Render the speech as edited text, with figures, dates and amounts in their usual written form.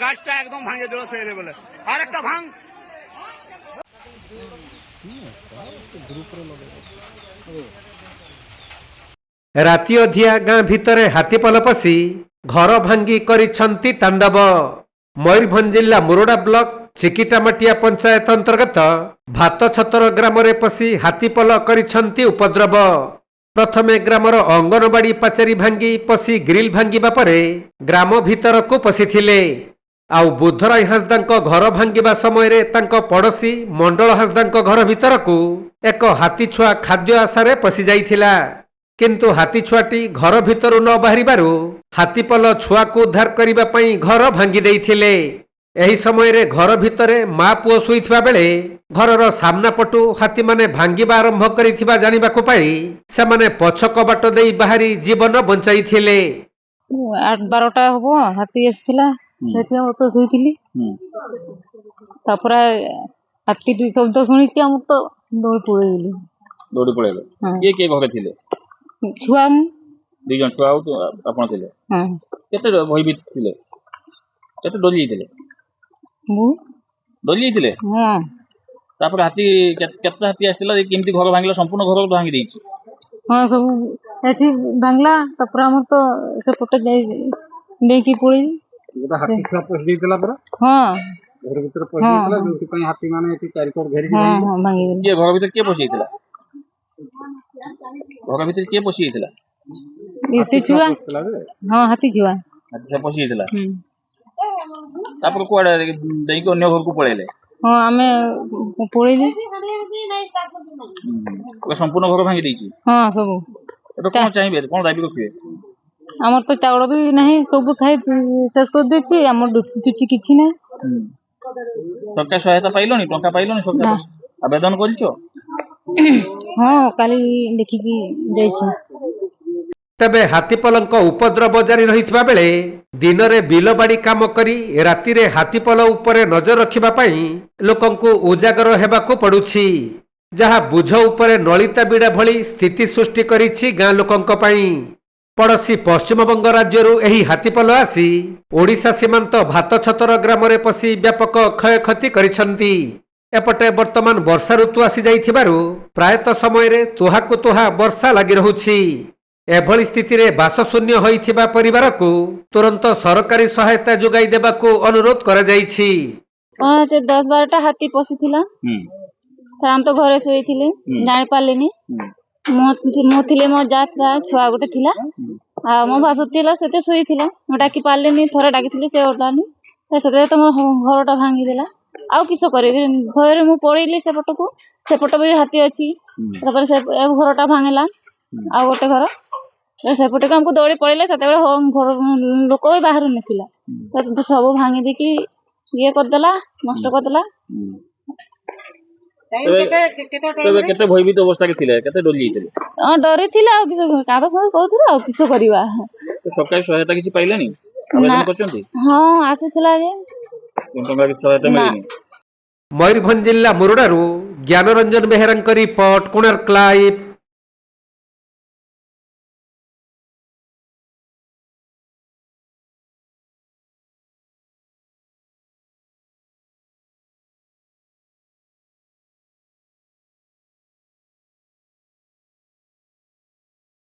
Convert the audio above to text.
গাছটা একদম ভাঙিয়ে দিল সেই বলে আর একটা ভাঙ ରାତି ଅଧିଆ ଗାଁ ଭିତରେ ହାତୀପଲ ପଶି ଘର ଭାଙ୍ଗି କରିଛନ୍ତି ତାଣ୍ଡବ। ମୟୂରଭଞ୍ଜ ଜିଲ୍ଲା ମୁରୁଡା ବ୍ଲକ ଚିକିଟାମାଟିଆ ପଞ୍ଚାୟତ ଅନ୍ତର୍ଗତ ଭାତଛତର ଗ୍ରାମରେ ପଶି ହାତୀପଲ କରିଛନ୍ତି ଉପଦ୍ରବ। ପ୍ରଥମେ ଗ୍ରାମର ଅଙ୍ଗନବାଡି ପାଚେରୀ ଭାଙ୍ଗି ପଶି ଗ୍ରିଲ ଭାଙ୍ଗିବା ପରେ ଗ୍ରାମ ଭିତରକୁ ପଶିଥିଲେ। ଆଉ ବୁଧରାୟ ହାସଦାଙ୍କ ଘର ଭାଙ୍ଗିବା ସମୟରେ ତାଙ୍କ ପଡୋଶୀ ମଣ୍ଡଳ ହାସଦାଙ୍କ ଘର ଭିତରକୁ ଏକ ହାତୀଛୁଆ ଖାଦ୍ୟ ଆଶାରେ ପଶି ଯାଇଥିଲା। କିନ୍ତୁ ହାତୀଛୁଆଟି ଘର ଭିତରୁ ନ ବାହାରିବାରୁ ହାତୀପଲ ଛୁଆକୁ ଉଦ୍ଧାର କରିବା ପାଇଁ ଘର ଭାଙ୍ଗି ଦେଇଥିଲେ। ଏହି ସମୟରେ ଘର ଭିତରେ ମା ପୁଅ ଶୋଇଥିବା ବେଳେ ଘରର ସାମ୍ନା ପଟୁ ହାତୀମାନେ ଭାଙ୍ଗିବା ଆରମ୍ଭ କରିଥିବା ଜାଣିବାକୁ ପାଇ ସେମାନେ ପଛ କବାଟ ଦେଇ ବାହାରି ଜୀବନ ବଞ୍ଚାଇଥିଲେ। 8-12ଟା ହବ ହାତୀ ଆସିଥିଲା, ସେଠି ମୁଁ ତ ଶୋଇଥିଲି। ତାପରେ ହାତୀ ଶବ୍ଦ ଶୁଣିକି ଆମ ତ ଦୌଡ଼ି ପଳେଇଲେ। କିଏ କିଏ ଘରେ ଥିଲେ? ଛୁଆ ଦି ଜଣ ଛୁଆ ଆଉ ଆପଣ ଥିଲେ। କେତେ ଭୟଭୀତ ଥିଲେ? କେତେ ଡରି ଯାଇଥିଲେ? ଡରି ଯାଇଥିଲେ। ତାପରେ ହାତୀ କେତେ ହାତୀ ଆସିଥିଲା, କେମିତି ଘର ଭାଙ୍ଗିଲା? ସମ୍ପୂର୍ଣ୍ଣ ଘର ଭାଙ୍ଗି ଦେଇଛି। ହଁ ସବୁ ଏଠି ଭାଙ୍ଗିଲା। ତାପରେ ଆମର ତ ସେପଟେ ନେଇକି ପଳେଇଲି। ହାତୀ ଛୁଆ ପଶି ଯାଇଥିଲା ପରା। ହଁ ଘର ଭିତରେ ପଶି ଯାଇଥିଲା, ଯୋଉଥିପାଇଁ ହାତୀ ମାନେ ଏଠି ଚାରିକର ଘେରିକି ଭାଙ୍ଗିଦେଲେ। କିଏ ଘର ଭିତରେ କିଏ ପଶି ଯାଇଥିଲା? ଘର ଭିତରେ କିଏ ପଶି ଯାଇଥିଲା? ସେ ଛୁଆ। ହଁ ହାତୀ ଛୁଆ। ହାତୀ ଛୁଆ ପଶି ଯାଇଥିଲା। ତାପରେ କୁଆଡେ ଯାଇକି ଅନ୍ୟ ଘରକୁ ପଳେଇଲେ? ହଁ ଆମେ ପଳେଇଲୁ। ସମ୍ପୂର୍ଣ୍ଣ ଘର ଭାଙ୍ଗି ଦେଇଛି। ହଁ ସବୁ। ଏବେ କଣ ଚାହିଁବେ, କଣ ଦାବି ରଖିବେ? ଆମର ତ ଚାଉଳ ବି ନାହିଁ, ସବୁ ଖାଇ ଶେଷ କରିଦେଇଛି। ଆମର ଡୁଚି କିଛି ନାହିଁ। ସରକାର ସହାୟତା ପାଇଲନି? ଟଙ୍କା ପାଇଲନି? ସରକାର ଆବେଦନ କରିଛ? ହଁ କାଲି ଦେଖିକି ଯାଇଛି। ତେବେ ହାତୀପଲଙ୍କ ଉପଦ୍ରବ ଜାରି ରହିଥିବା ବେଳେ ଦିନରେ ବିଲବାଡି କାମ କରି ରାତିରେ ହାତୀପଲ ଉପରେ ନଜର ରଖିବା ପାଇଁ ଲୋକଙ୍କୁ ଉଜାଗର ହେବାକୁ ପଡୁଛି, ଯାହା ବୁଝ ଉପରେ ନଳିତା ବିଡା ଭଳି ସ୍ଥିତି ସୃଷ୍ଟି କରିଛି ଗାଁ ଲୋକଙ୍କ ପାଇଁ। ପଡୋଶୀ ପଶ୍ଚିମବଙ୍ଗ ରାଜ୍ୟରୁ ଏହି ହାତୀପଲ ଆସି ଓଡ଼ିଶା ସୀମାନ୍ତ ଭାତଛତର ଗ୍ରାମରେ ପଶି ବ୍ୟାପକ କ୍ଷୟକ୍ଷତି କରିଛନ୍ତି। ଏପଟେ ବର୍ତ୍ତମାନ ବର୍ଷା ଋତୁ ଆସିଯାଇଥିବାରୁ ପ୍ରାୟତଃ ସମୟରେ ତୁହାକୁ ତୁହା ବର୍ଷା ଲାଗି ରହୁଛି। ଏଭଳି ସ୍ଥିତିରେ ବାସଶୂନ୍ୟ ହୋଇଥିବା ପରିବାରକୁ ତୁରନ୍ତ ସରକାରୀ ସହାୟତା ଯୋଗାଇ ଦେବାକୁ ଅନୁରୋଧ କରାଯାଇଛି। 10-12ଟା ହାତୀ ପଶିଥିଲା। ଆମେ ତ ଘରେ ଶୋଇଥିଲି, ଜାଣିପାରିଲିନି। ମୁଁ ଥିଲେ, ମୋ ଯା ଥିଲା, ଛୁଆ ଗୋଟେ ଥିଲା, ଆଉ ମୋ ଭାସ ଥିଲା, ସେତେ ଶୋଇଥିଲା। ମୁଁ ଡାକି ପାରିଲିନି, ଥରେ ଡାକିଥିଲି ସେ ଉଠିଲାନି। ସେଥିରେ ତ ମୋ ଘରଟା ଭାଙ୍ଗିଦେଲା। ଆଉ କିସ କରିବି? ଘରେ ମୁଁ ପଳେଇଲି ସେପଟକୁ, ସେପଟ ବି ହାତୀ ଅଛି। ତାପରେ ସେ ଘରଟା ଭାଙ୍ଗିଲା, ଆଉ ଗୋଟେ ଘର ସେପଟକୁ ଆମକୁ ଦୌଡ଼ି ପଳେଇଲେ। ସେତେବେଳେ ଘର ଲୋକ ବି ବାହାରୁ ନଥିଲା, ସବୁ ଭାଙ୍ଗି ଦେଇକି ଇଏ କରିଦେଲା, ନଷ୍ଟ କରିଦେଲା। କେତେ ଭୟଭୀତ ଅବସ୍ଥାରେ ଥିଲେ? କେତେ ଡରି ଯାଇଥିଲେ? ଡରିଥିଲେ, ଆଉ କିସ କାଦ କହୁଥିଲେ, ଆଉ କିସ କରିବା? ସରକାରୀ ସହାୟତା କିଛି ପାଇଲେନି? ଆବେଦନ କରିଛନ୍ତି? ହଁ ଆସିଥିଲା ଯେ ଟଙ୍କା କିଛି ସହାୟତା ମିଳିନି। ମୟୂରଭଞ୍ଜ ଜିଲ୍ଲା ମୁରୁଡାରୁ ଜ୍ଞାନରଞ୍ଜନ ବେହେରାଙ୍କ ରିପୋର୍ଟ, କୋଣାର୍କ ଲାଇଭ୍।